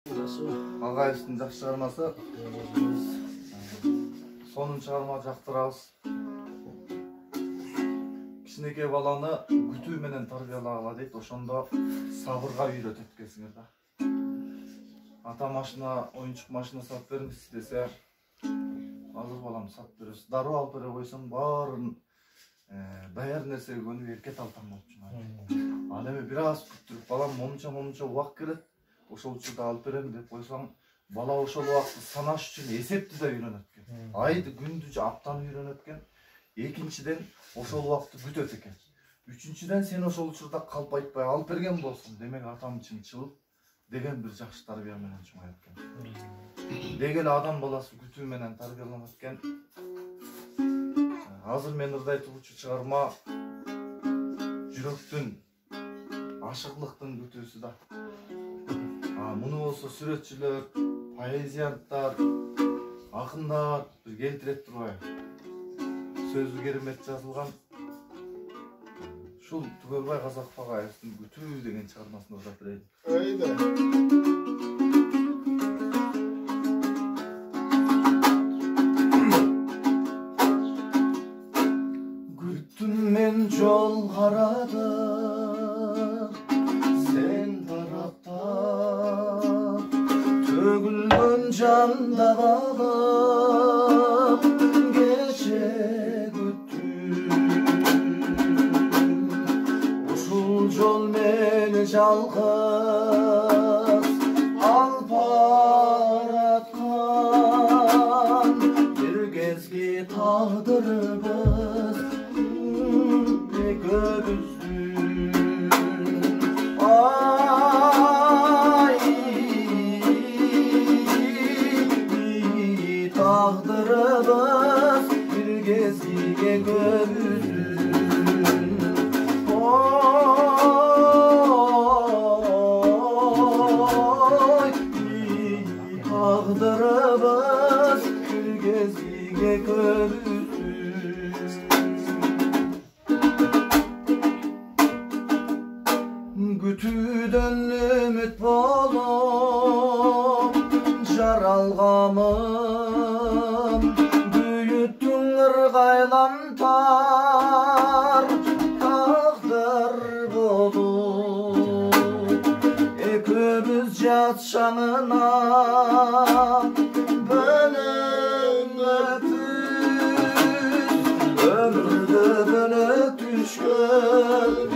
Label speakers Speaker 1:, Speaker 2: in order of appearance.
Speaker 1: Agayısının жақсы шығармасы. Сонун шығарма жақтырабыз. Кичинекей баланы күтүү менен тарбиялагыла дейт. Ошондо сабырга үйрөтөт экенсиңер да. Ата машина, оюнчук машина сатып бериңиз десе, азыр балам сатып беребиз. Дароо алып бере койсоң, баарын даяр нерсеге көнүп эркет алтан болуп чыгат. Ал эми бир аз күттүрүп, балам момунча убак келет. Ошол учурда алып берем деп койсоң, бала ошол убакытты санаш үчүн эсепти да үйрөнөт экен. Айды, күндү, аптаны үйрөнөт экен. Экинчиден ошол убакытты күтөт экен. Үчүнчүдөн сен ошол учурда калп айтпай алып берген болсуң, демек атам чынчыл деген бир жакшы тарбия менен чоңойт экен. Деген адам баласы күтүү менен тарбияланат экен. Азыр мен ырда айтуучу чыгарма жүрөктүн, ашыклыктын күтүүсү да. Муну болсо сүрөтчүлөр, поэзиянттар, акындар бир келтирет турбайбы? Сөзү керемет жазылган. Ушул Түгөлбай Казаков агайыбыздын Күтүү деген чыгармасын ырдап берейин.
Speaker 2: Айда.
Speaker 1: Күттүм мен жол карадым, сен тарапта төгүлгөн жанда калып, кече күттүм. Ушул жол мени жалгыз алып бараткан, бир кезги тагдырыбыз экөөбүздүн. Tağdırımız bir gezgiye gömüldün. Oy, tağdırımız bir gezgiye gömüldün. Kütüüdөн ümit bolup jaralgamın, büyüttün ırgaylantar tağdır bolup. Ekөөбүз жат шаңына бөлөнөбүз, өмүрдө бөлөк түшкөн